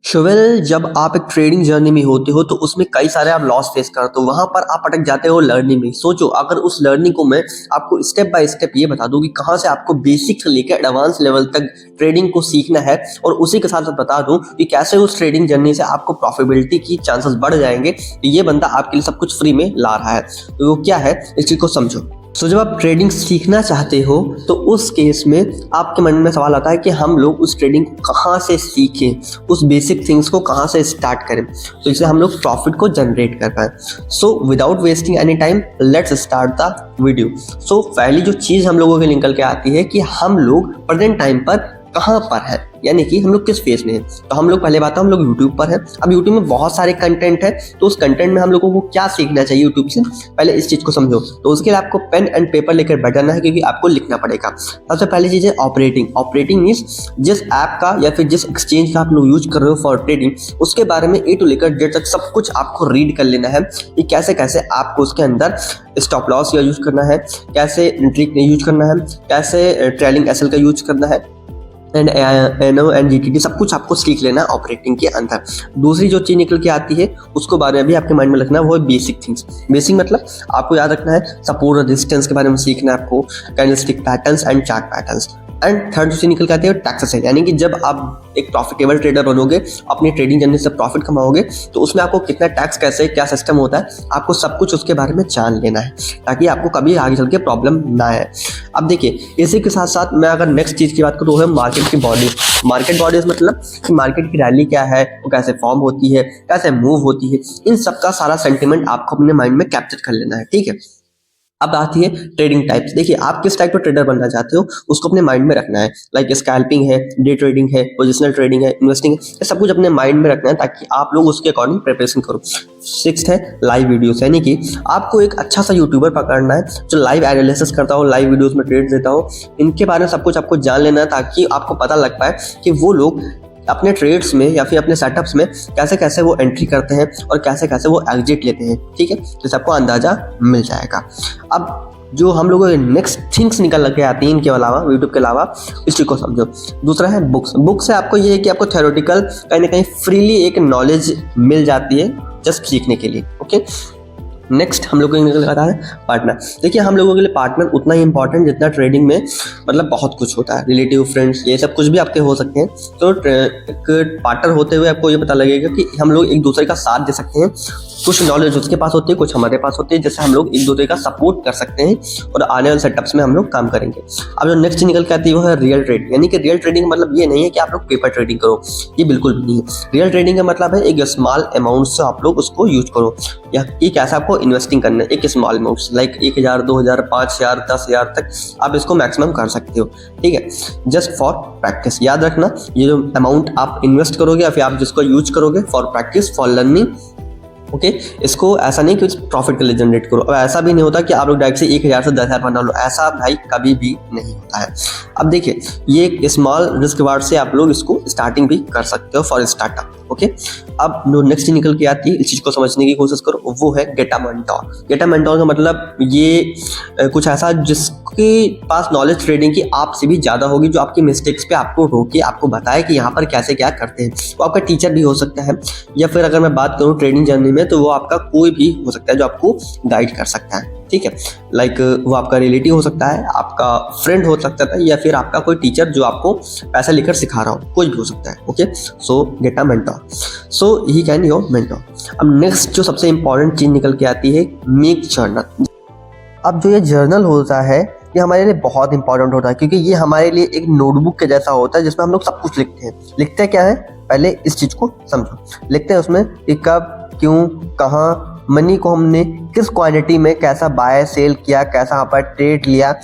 Shovel जब आप एक ट्रेडिंग जर्नी में होते हो तो उसमें कई सारे आप लॉस फेस करते हो। वहां पर आप अटक जाते हो लर्निंग में। सोचो अगर उस लर्निंग को मैं आपको स्टेप बाय स्टेप ये बता दूं कि कहां से आपको बेसिक से लेकर एडवांस लेवल तक ट्रेडिंग को सीखना है, और उसी के साथ साथ बता दूं कि कैसे उस ट्रेडिंग जर्नी से आपको प्रॉफिटेबिलिटी की चांसेस बढ़ जाएंगे, तो ये बंदा आपके लिए सब कुछ फ्री में ला रहा है। तो वो क्या है, इस चीज को समझो। सो जब आप ट्रेडिंग सीखना चाहते हो तो उस केस में आपके मन में सवाल आता है कि हम लोग उस ट्रेडिंग को कहाँ से सीखें, उस बेसिक थिंग्स को कहाँ से स्टार्ट करें तो इससे हम लोग प्रॉफिट को जनरेट कर पाए। So without wasting any time let's start the video. So पहली जो चीज़ हम लोगों के निकल के आती है कि हम लोग प्रेजेंट टाइम पर कहाँ पर है, यानी कि हम लोग किस फेज में हैं। तो हम लोग पहले बात हम लोग यूट्यूब पर हैं। अब यूट्यूब में बहुत सारे कंटेंट है, तो उस कंटेंट में हम लोगों को क्या सीखना चाहिए यूट्यूब से, पहले इस चीज को समझो। तो उसके लिए आपको पेन एंड पेपर लेकर बैठना है, क्योंकि आपको लिखना पड़ेगा। सबसे पहली चीज है ऑपरेटिंग। ऑपरेटिंग मीन्स जिस ऐप का या फिर जिस एक्सचेंज का आप लोग यूज कर रहे हो फॉर ट्रेडिंग, उसके बारे में ए टू लेकर जेड तक सब कुछ आपको रीड कर लेना है कि कैसे कैसे आपको उसके अंदर स्टॉप लॉस का यूज करना है, कैसे एंट्री यूज करना है, कैसे ट्रेलिंग एसएल का यूज करना है, एंड एनओ एंड जीटीटी सब कुछ आपको सीख लेना है ऑपरेटिंग के अंदर। दूसरी जो चीज निकल के आती है उसको बारे में भी आपके माइंड में रखना है, वो है बेसिक थिंग्स। बेसिक मतलब आपको याद रखना है सपोर्ट रेजिस्टेंस के बारे में सीखना है आपको, candlestick patterns and chart patterns. And third जो निकल के आती है टैक्सेस, यानी कि जब आप एक प्रॉफिटेबल ट्रेडर बनोगे, अपनी ट्रेडिंग जर्नी से प्रॉफिट कमाओगे, तो उसमें आपको कितना टैक्स, कैसे क्या सिस्टम होता है, आपको सब कुछ उसके बारे में जान लेना है, ताकि आपको कभी आगे चल के प्रॉब्लम ना आए। अब देखिए इसी के साथ साथ मैं अगर नेक्स्ट चीज़ की बात करूँ, वो है मार्केट की बॉडीज। मार्केट बॉडीज मतलब कि मार्केट की रैली क्या है, वो कैसे फॉर्म होती है, कैसे मूव होती है, इन सब का सारा सेंटिमेंट आपको अपने माइंड में कैप्चर कर लेना है, ठीक है। अब आती है ट्रेडिंग टाइप्स। देखिए आप किस टाइप का ट्रेडर बनना चाहते हो उसको अपने माइंड में रखना है। लाइक स्कैल्पिंग है, डे ट्रेडिंग है, पोजिशनल ट्रेडिंग है, इन्वेस्टिंग है, ये सब कुछ अपने माइंड में रखना है ताकि आप लोग उसके अकॉर्डिंग प्रिपरेशन करो। सिक्स्थ है लाइव वीडियोस, यानी कि आपको एक अच्छा सा यूट्यूबर पकड़ना है जो लाइव एनालिसिस करता हो, लाइव वीडियोस में ट्रेड देता हो। इनके बारे में सब कुछ आपको जान लेना है ताकि आपको पता लग पाए कि वो लोग अपने ट्रेड्स में या फिर अपने सेटअप्स में कैसे कैसे वो एंट्री करते हैं और कैसे कैसे वो एग्जिट लेते हैं, ठीक है। तो सबको अंदाजा मिल जाएगा। अब जो हम लोगों के नेक्स्ट थिंग्स निकल के आती हैं इनके अलावा, यूट्यूब के अलावा, इस चीज़ को समझो। दूसरा है बुक्स। बुक्स से आपको ये है कि आपको थ्योरेटिकल कहीं ना कहीं फ्रीली एक नॉलेज मिल जाती है जस्ट सीखने के लिए, ओके। नेक्स्ट हम लोग को निकल आता है पार्टनर। देखिए हम लोगों के लिए पार्टनर उतना ही इंपॉर्टेंट जितना ट्रेडिंग में मतलब बहुत कुछ होता है, रिलेटिव, फ्रेंड्स, ये सब कुछ भी आपके हो सकते हैं। तो एक पार्टनर होते हुए आपको ये पता लगेगा कि हम लोग एक दूसरे का साथ दे सकते हैं। कुछ नॉलेज उसके पास होती है, कुछ हमारे पास होती है, जैसे हम लोग एक दूसरे का सपोर्ट कर सकते हैं और आने वाले सेटअप्स में हम लोग काम करेंगे। अब जो नेक्स्ट निकल के आती है वो है रियल ट्रेडिंग। यानी कि रियल ट्रेडिंग मतलब ये नहीं है कि आप लोग पेपर ट्रेडिंग करो, ये बिल्कुल भी नहीं है। रियल ट्रेडिंग का मतलब है एक स्मॉल अमाउंट से आप लोग उसको यूज करो, या कि कैसे आपको इन्वेस्टिंग करना है। एक स्मॉल अमाउंट लाइक 1000, 2000, 5000, 10,000 तक आप इसको मैक्सिमम कर सकते हो, ठीक है। Just for practice. याद रखना ये जो अमाउंट आप इन्वेस्ट करोगे या फिर आप जिसको यूज करोगे for practice, for learning, okay. इसको ऐसा नहीं कि प्रॉफिट के लिए जनरेट करो। और ऐसा भी नहीं होता कि आप लोग डायरेक्ट से 1000 से 10,000 बना लो, ऐसा भाई कभी भी नहीं होता है। अब देखिए ये एक स्मॉल रिस्क वार्ड से आप लोग इसको स्टार्टिंग भी कर सकते हो फॉर स्टार्टअप, ओके। अब जो नेक्स्ट निकल के आती है इस चीज को समझने की कोशिश करो, वो है get a mentor. Get a mentor का मतलब ये कुछ ऐसा जिसके पास नॉलेज ट्रेडिंग की आपसे भी ज्यादा होगी, जो आपकी मिस्टेक्स पे आपको रोके, आपको बताए कि यहाँ पर कैसे क्या करते हैं। वो आपका टीचर भी हो सकता है, या फिर अगर मैं बात करूँ ट्रेडिंग जर्नी में तो वो आपका कोई भी हो सकता है जो आपको गाइड कर सकता है, ठीक है। लाइक वो आपका रिलेटिव हो सकता है, आपका फ्रेंड हो सकता है, या फिर आपका कोई टीचर जो आपको पैसा लेकर सिखा रहा हो, कोई भी हो सकता है, okay. So get a mentor, so he can your mentor. अब नेक्स्ट जो सबसे इंपॉर्टेंट चीज निकल के आती है मेक जर्नल। अब जो ये जर्नल होता है ये हमारे लिए बहुत इंपॉर्टेंट होता है, क्योंकि ये हमारे लिए एक नोटबुक के जैसा होता है जिसमें हम लोग सब कुछ लिखते हैं। लिखते क्या है, पहले इस चीज को समझो। लिखते हैं उसमें कि कब, क्यों, कहाँ, मनी को हमने किस क्वांटिटी में कैसा बाय सेल किया, कैसा यहाँ पर ट्रेड लिया,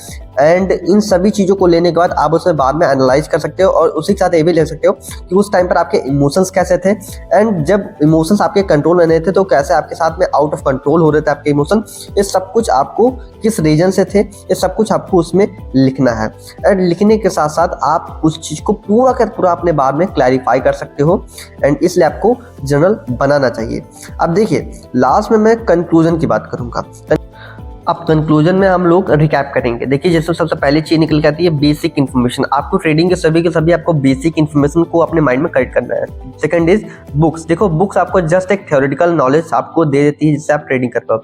एंड इन सभी चीज़ों को लेने के बाद आप उसमें बाद में एनालाइज कर सकते हो। और उसी के साथ ये भी ले सकते हो कि उस टाइम पर आपके इमोशंस कैसे थे, एंड जब इमोशंस आपके कंट्रोल में नहीं थे तो कैसे आपके साथ में आउट ऑफ कंट्रोल हो रहे थे आपके इमोशन। ये सब कुछ आपको किस रीजन से थे, ये सब कुछ आपको उसमें लिखना है। एंड लिखने के साथ साथ आप उस चीज़ को पूरा का पूरा अपने बाद में क्लैरिफाई कर सकते हो, एंड इसलिए आपको जर्नल बनाना चाहिए। अब देखिए लास्ट में मैं कंक्लूजन की बात करूँगा। अब कंक्लूजन में हम लोग रिकैप करेंगे। देखिए जैसे सबसे पहली चीज निकल के आती है बेसिक इन्फॉर्मेशन। आपको ट्रेडिंग के सभी आपको बेसिक इन्फॉर्मेशन को अपने माइंड में कलेक्ट करना है। Second is books. देखो बुक्स आपको जस्ट एक थ्योरेटिकल नॉलेज आपको दे देती है जिससे आप ट्रेडिंग कर पाओ।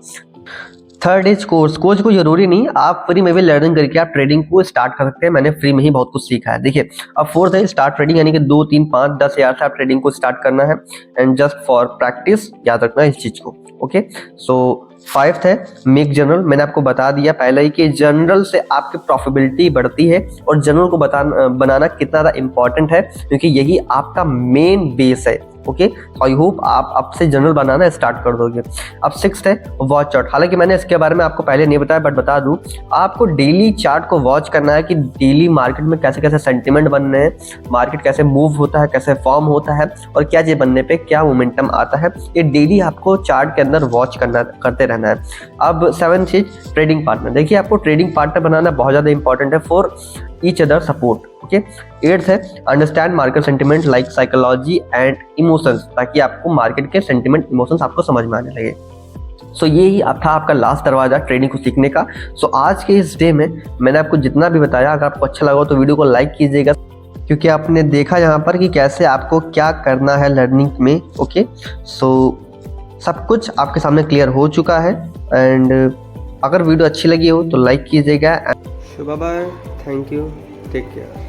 Third is course. कोर्स को जरूरी नहीं, आप फ्री में भी लर्निंग करके आप ट्रेडिंग को स्टार्ट कर सकते हैं। मैंने फ्री में ही बहुत कुछ सीखा है। देखिए अब फोर्थ है स्टार्ट ट्रेडिंग, यानी कि 2, 3, 5, 10 हज़ार से आप ट्रेडिंग को स्टार्ट करना है एंड जस्ट फॉर प्रैक्टिस, याद रखना इस चीज को। ओके सो फाइव्थ है मेक जर्नल। मैंने आपको बता दिया पहले ही कि जर्नल से आपकी प्रॉफिटेबिलिटी बढ़ती है और जर्नल को बनाना कितना ज़्यादा इंपॉर्टेंट है क्योंकि यही आपका मेन बेस है। ओके आई होप आप अब से जर्नल बनाना स्टार्ट कर दोगे। अब सिक्स्थ है वॉच चार्ट। हालांकि मैंने इसके बारे में आपको पहले नहीं बताया बट बता दूं, आपको डेली चार्ट को वॉच करना है कि डेली मार्केट में कैसे कैसे सेंटिमेंट बन रहे हैं, मार्केट कैसे मूव होता है, कैसे फॉर्म होता है और क्या चीज बनने पे क्या मोमेंटम आता है। ये डेली आपको चार्ट के अंदर वॉच करते रहना है। अब सेवंथ चीज ट्रेडिंग पार्टनर। देखिए आपको ट्रेडिंग पार्टनर बनाना बहुत ज़्यादा इंपॉर्टेंट है for each other support. Okay eighth है understand market sentiment like psychology and emotions, ताकि आपको मार्केट के सेंटिमेंट इमोशंस आपको समझ में आने लगे। सो ये ही था आपका लास्ट दरवाजा ट्रेडिंग को सीखने का। सो आज के इस डे में मैंने आपको जितना भी बताया, अगर आपको अच्छा लगा तो वीडियो को लाइक कीजिएगा क्योंकि आपने देखा यहाँ पर कि कैसे आपको क्या करना है लर्निंग में। ओके सो सब कुछ आपके सामने क्लियर हो चुका है एंड अगर वीडियो अच्छी लगी हो तो लाइक कीजिएगा। Bye bye, thank you, take care.